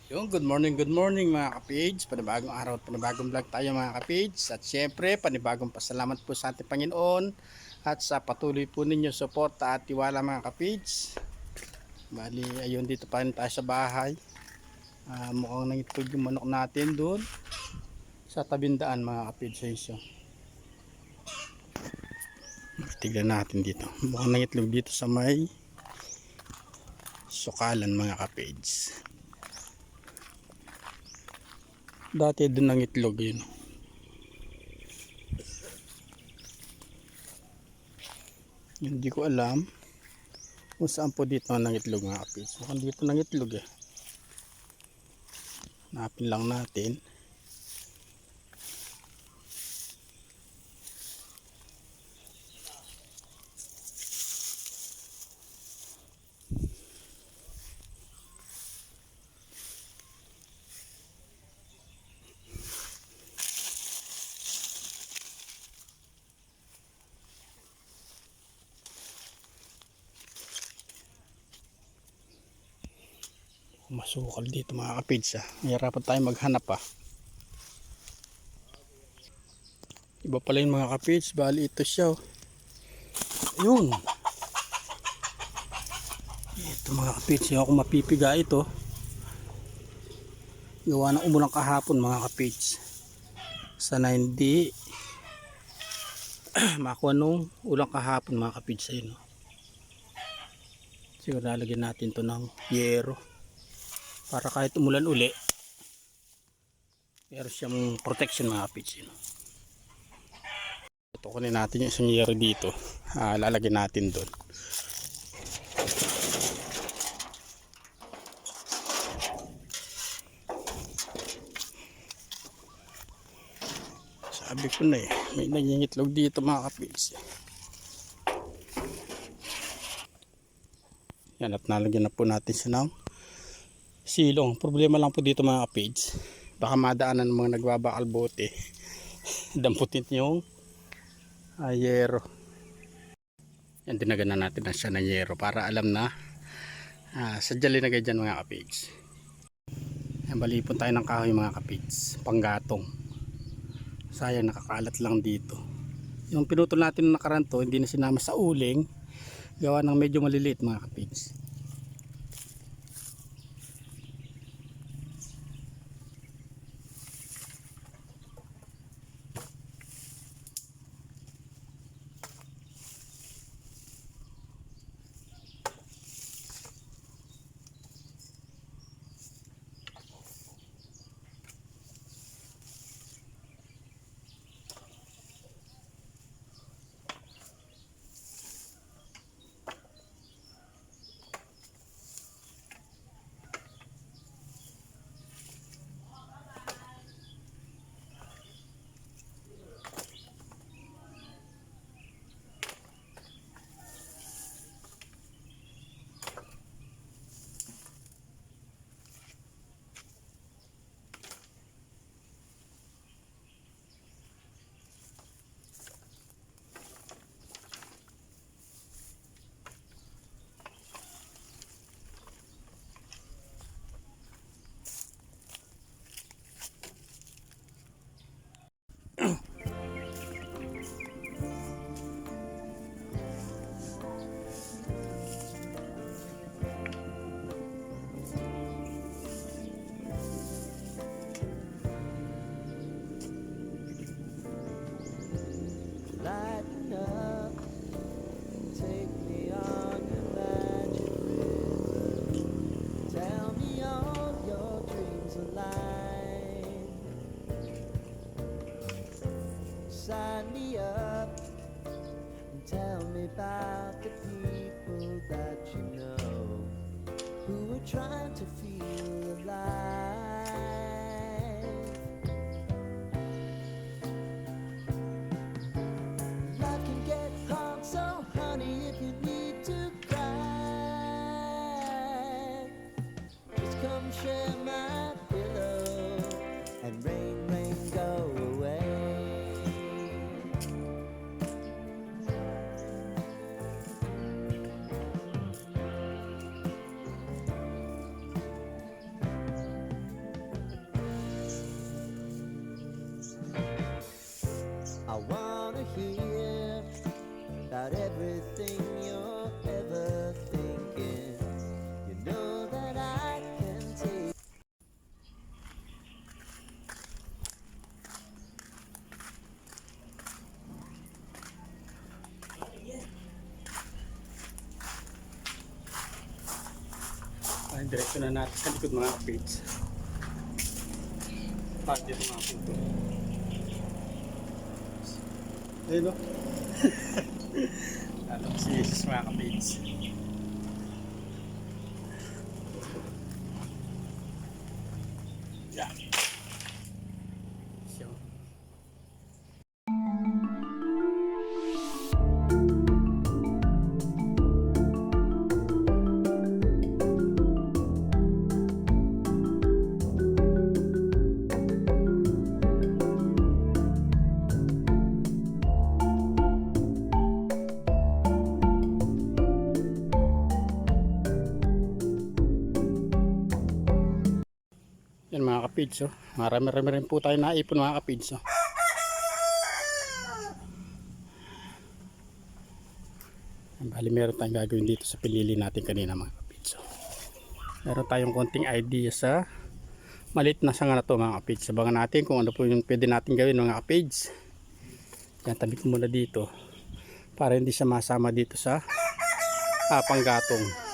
Yung good morning mga ka-page. Panibagong araw at panibagong vlog tayo mga ka-page. At syempre, panibagong pasalamat po sa ating Panginoon at sa patuloy po ninyo suporta at tiwala mga ka-page. Bali, ayun dito pa rin tayo sa bahay. Mukhang nangitog yung manok natin doon sa tabindaan mga ka-page. Tignan natin dito. Mukhang nangitlog dito sa may sukalan mga ka-page. Dati doon nangitlog yun. Hindi ko alam kung saan po dito nangitlog mga kapis. Mukhang dito nangitlog eh. Hanapin lang natin. Masukal dito mga kapis ah. Mahirapan tayo maghanap ah. Iba pala yung mga kapis. Bali ito siya oh. Ayun. Ito mga kapis. Yung ako mapipiga ito. Gawa ng umulang kahapon mga kapis. Sana hindi makuha nung ulang kahapon mga kapis. Ayun oh. Siguro lalagyan natin to ng yero. Para kahit umulan uli. Meron siyang protection mga kapis. Ayun oh. Ito kunin natin yung isang yero dito. Lalagyan natin doon. Sabi ko na eh, may nangingitlog dito mga kapis. Yan, at nalagyan na po natin siya ng silong. Problema lang po dito mga kapis, baka madaanan ng mga nagbabakal bote. Damputin yung yero. Yan, dinagan na natin na siya ng yero para alam na sadya linagay dyan mga kapis. Yan, balipon tayo ng kahoy mga kapis, panggatong. Sayang nakakalat lang dito. Yung pinutol natin na nakaranto hindi na sinama sa uling, gawa ng medyo maliliit mga kapis. Lighten up, take me on your magic river. Tell me all your dreams align. Sign me up and tell me about the people that you know who are trying to feel alive. Life can get hard, so honey, if you need to cry, just come share my pillow and rain, rain, go away. everything you're ever thinking. You know that I can take. Ay, diretso na natin sa likod mga kapids. Dito mga puto. Ayun o. Ano si Jesus mga kapids. Yan. So, yan mga kapids. Oh. Marami-rami rin po tayo naipon mga kapids. Oh. Bali meron tayong gagawin dito sa pinili natin kanina mga kapids. Oh. Meron tayong konting idea sa maliit na sanga na to mga kapids. Sabangan natin kung ano po yung pwede natin gawin mga kapids. Yan, tabi ko muna dito para hindi siya masama dito sa panggatong.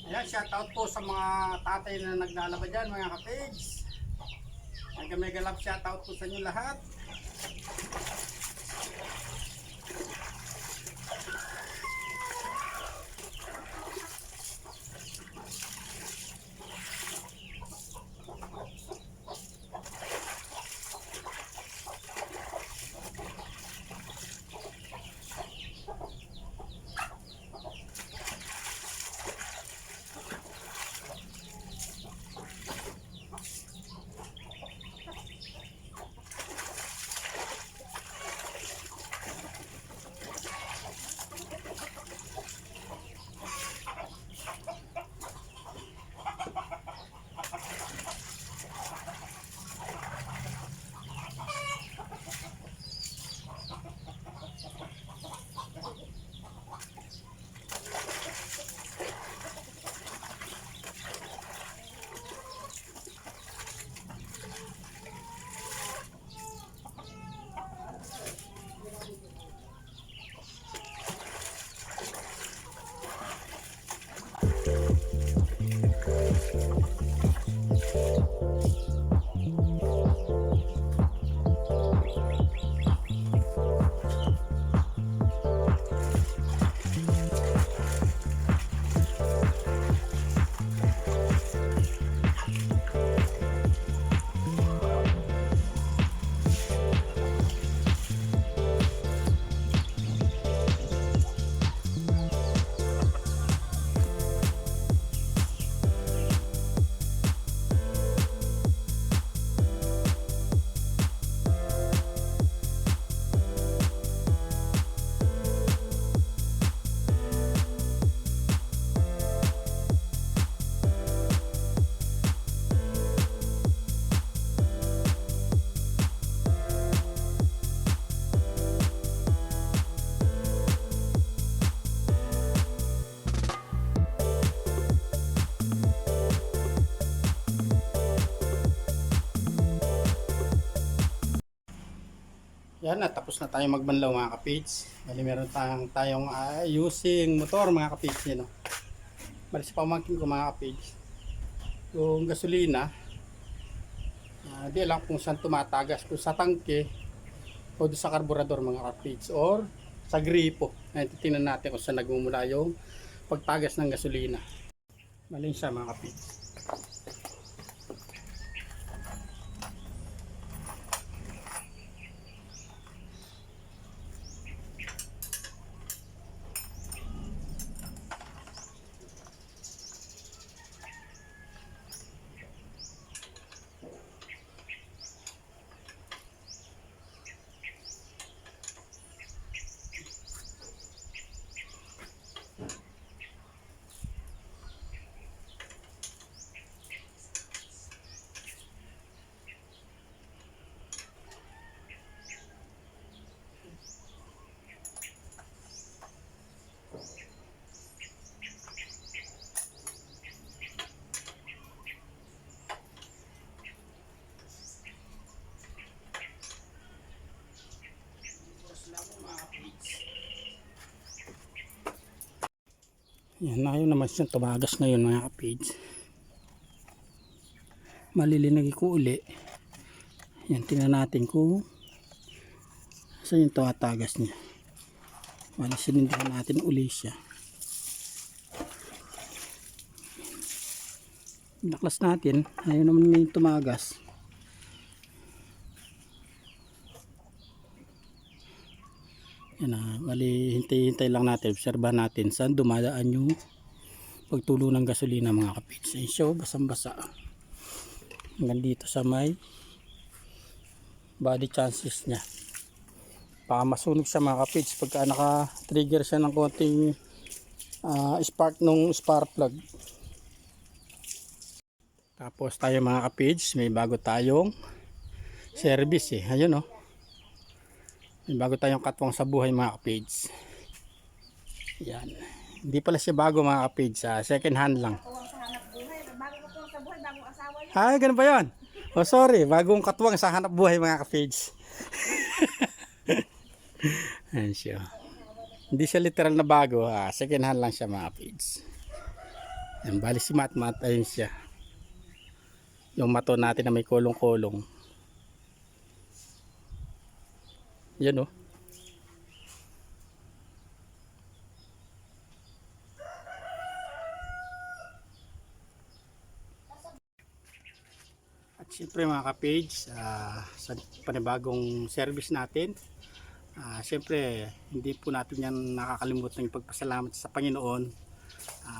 Ayan, shoutout po sa mga tatay na naglalaba dyan mga kapids. Mega love shoutout po sa inyo lahat. Yan na, tapos na tayo magbanlaw mga kapids. Bali meron tayong using motor mga kapids. Yan, no? Bali sa pamangkin ko mga kapids, yung gasolina, di lang kung saan tumatagas, kung sa tangke o sa karburador mga kapids, or sa gripo. Titingnan natin kung saan nagmumula yung pagtagas ng gasolina. Bali siya mga kapids. Yan, ayaw naman siyang tumagas ngayon mga kapage. Malilinag ko uli. Yan, tingnan natin kung saan yung tumatagas niya. Wala, sinindihan natin uli siya. Naklas natin, ayaw naman may tumagas. Yan na, bali hintay-hintay lang natin, obserbahan natin saan dumadaan yung pagtulo ng gasolina mga kapits. So, basang-basa. Hanggang dito sa may body chances niya. Baka masunog siya mga kapits pagka naka-trigger siya ng konting spark nung spark plug. Tapos tayo mga kapits, may bago tayong service eh. Ayun oh. May bago tayong katwang sa buhay mga kapage. Yan. Hindi pala siya bago mga kapage. Second hand lang. Katwang sa hanap buhay. Bago katwang sa buhay, bagong asawa yun. Ay, ganun ba yun? Oh, sorry. Bagong katwang sa hanap buhay mga kapage. Ayan siya. Hindi siya literal na bago. Second hand lang siya mga kapage. Yan. Bali si Matmat. Ayun siya. Yung mato natin na may kulong-kulong. Yan oh. At siyempre mga ka-page, sa panibagong service natin, siyempre hindi po natin yan nakakalimutan yung pagpasalamat sa Panginoon.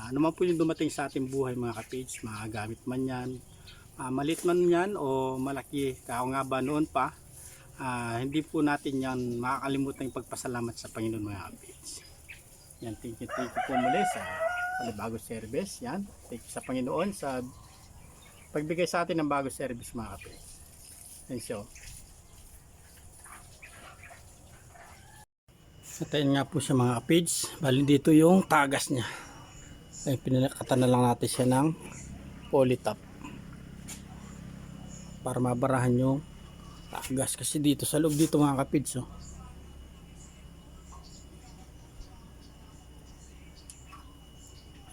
Ano man po yung dumating sa ating buhay mga ka-page, magagamit man yan, maliit man yan o malaki, kao nga ba noon pa, hindi po natin yan makakalimutan yung pagpasalamat sa Panginoon mga kapits. Yan, thank you po muli sa panibagong service. Yan, thank you sa Panginoon sa pagbigay sa atin ng bagong service mga kapits. Yan siya. Natayin nga po siya mga kapits. Bali dito yung tagas niya. Ay, pinakatan na lang natin siya ng polytop para mabarahan yung tagas kasi dito sa loob dito mga kapids oh.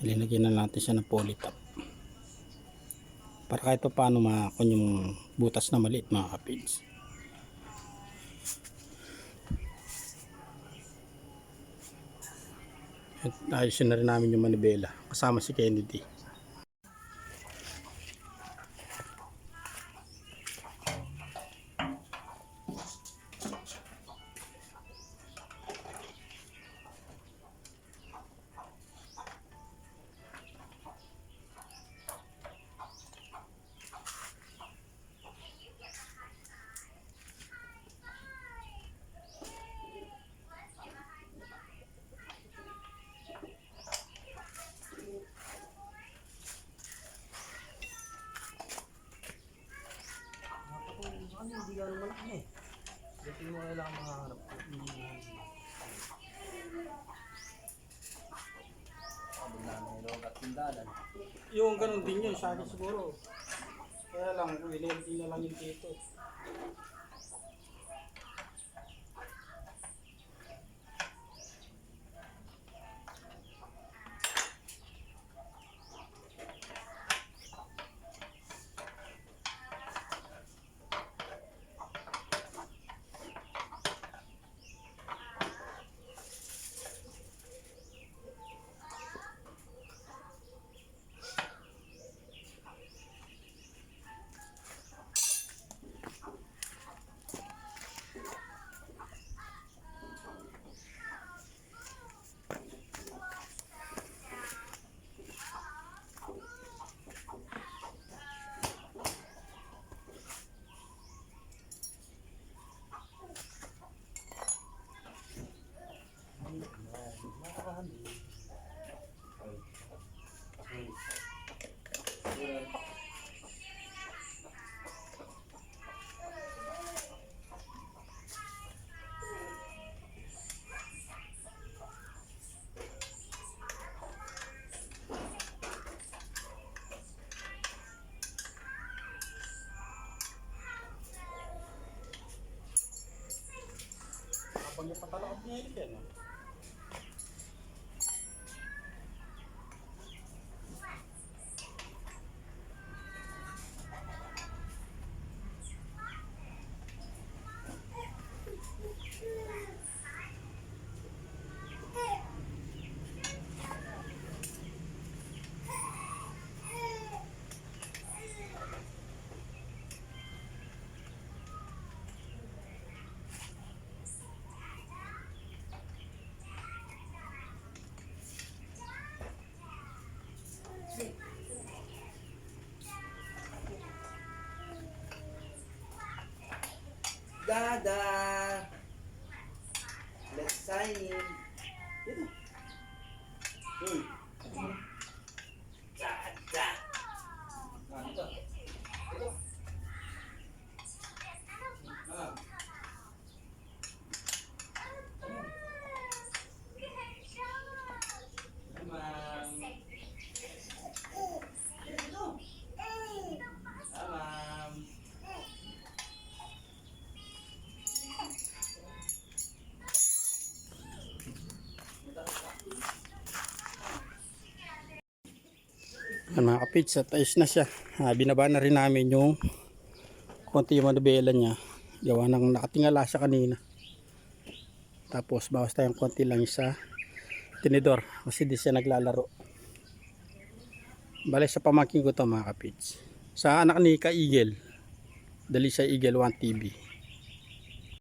Ilinagyan na natin siya ng polytop para kahit pa paano makakon yung butas na maliit mga kapids. At ayusin na rin namin yung manibela kasama si Kennedy. Hindi ka naman eh. Dito mo kailangan makaharap. Yung ganun din yun sa akin siguro. Kaya lang, ilinti na lang yung dito. Habang yung patalakot niya yan. Dada. Let's sign in. Dito. Uy. Dada. Ah, dito. Dito. Ah. Tamam. Tamam. Yan mga kapits, at ayos na siya. Binaba na rin namin yung konti yung manubela niya. Gawa ng nakatingala siya kanina. Tapos bawas tayong konti lang sa tinidor kasi di siya naglalaro. Bale sa pamangkin ko to mga kapits. Sa anak ni Ka Eagle. Dali sa Eagle 1 TV.